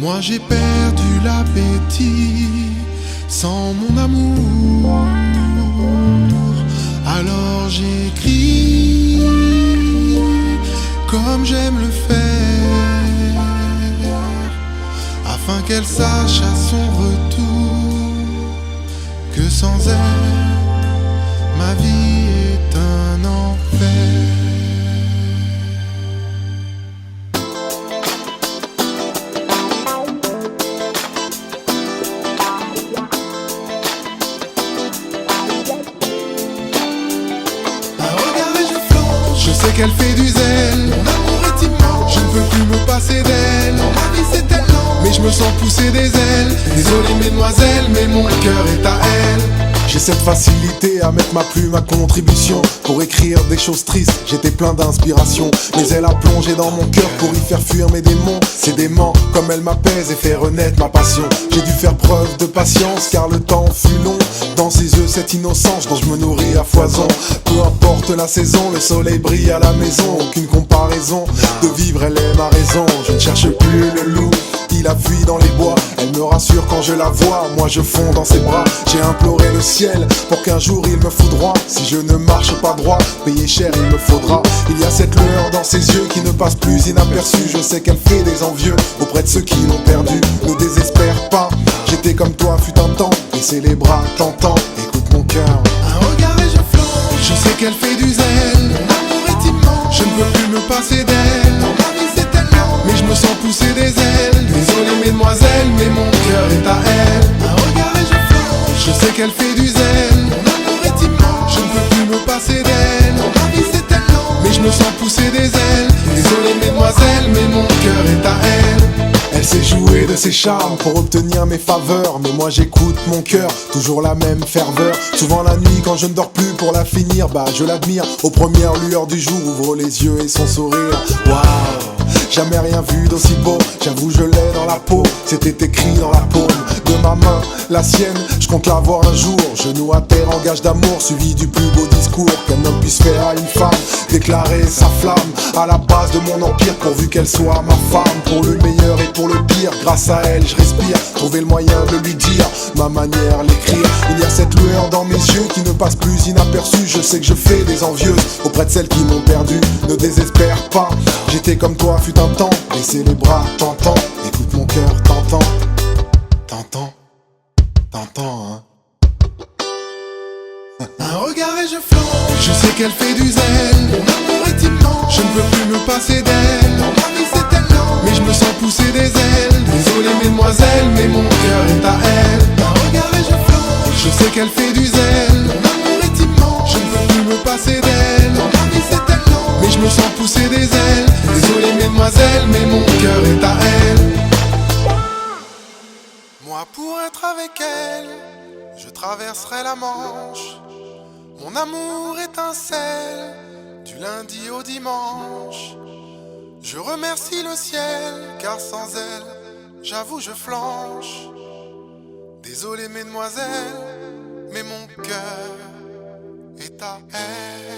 Moi j'ai perdu l'appétit sans mon amour. Alors j'écris comme j'aime le faire, afin qu'elle sache à son retour que sans elle, ma vie est un enfer. Je sais qu'elle fait du zèle, mon amour est immense, je ne peux plus me passer d'elle. Ma vie c'est tellement, mais je me sens pousser des ailes. Désolé mesdemoiselles, mais mon cœur est à elle. J'ai cette facilité à mettre ma plume à contribution pour écrire des choses tristes, j'étais plein d'inspiration. Mais elle a plongé dans mon cœur pour y faire fuir mes démons. Ces démons, comme elle m'apaise et fait renaître ma passion. J'ai dû faire preuve de patience car le temps fut long. Dans ses yeux cette innocence dont je me nourris à foison. Peu importe la saison, le soleil brille à la maison. Aucune comparaison, de vivre elle est ma raison. Je ne cherche plus le loup, il a fui dans les bois. Elle me rassure quand je la vois, moi je fonds dans ses bras. J'ai imploré le ciel pour qu'un jour il me foudroie. Si je ne marche pas droit, payer cher il me faudra. Il y a cette lueur dans ses yeux qui ne passe plus inaperçue. Je sais qu'elle fait des envieux auprès de ceux qui l'ont perdu. Ne désespère pas, j'étais comme toi fut un temps. Baisser les bras, t'entends, écoute mon cœur. Un regard et je flanche, je sais qu'elle fait du zèle. Mon amour est immense, je ne peux plus me passer d'elle. Ma vie c'est tellement, mais je me sens pousser des ailes. Désolé mesdemoiselles, mais mon cœur est à elle. Un regard et je flanche, je sais qu'elle fait du zèle. Mon amour est immense, je ne peux plus me passer d'elle. Ma vie c'est tellement, mais je me sens pousser des ailes. Désolé mesdemoiselles, mais mon cœur est à elle. Elle sait jouer de ses charmes pour obtenir mes faveurs. Mais moi j'écoute mon cœur, toujours la même ferveur. Souvent la nuit quand je ne dors plus pour la finir, bah je l'admire. Aux premières lueurs du jour, ouvre les yeux et son sourire. Waouh, jamais rien vu d'aussi beau. J'avoue je l'ai dans la peau, c'était écrit dans la paume de ma main, la sienne, je compte la voir un jour. Genou à terre en gage d'amour, suivi du plus beau discours qu'un homme puisse faire à une femme. Déclarer sa flamme à la base de mon empire, pourvu qu'elle soit ma femme. Pour le meilleur et pour le pire, grâce à elle je respire. Trouver le moyen de lui dire ma manière, l'écrire. Il y a cette lueur dans mes yeux qui ne passe plus inaperçue. Je sais que je fais des envieuses auprès de celles qui m'ont perdu. Ne désespère pas, j'étais comme toi fut un temps. Baisser les bras, t'entends, écoute mon cœur, t'entends. T'entends, hein. Un regard et je flanche, je sais qu'elle fait du zèle. Mon amour est immense, je ne peux plus me passer d'elle. Ma vie c'est tellement, mais je me sens pousser des ailes. Désolé mesdemoiselles, mais mon cœur est à elle. Un regard et je flanche, je sais qu'elle fait du zèle. Mon amour est immense, je ne peux plus me passer d'elle. Ma vie c'est tellement, mais je me sens pousser des ailes. Désolé mesdemoiselles, mais mon cœur est à elle. Moi pour être avec elle, je traverserai la Manche. Mon amour étincelle du lundi au dimanche. Je remercie le ciel car sans elle, j'avoue je flanche. Désolé mesdemoiselles, mais mon cœur est à elle.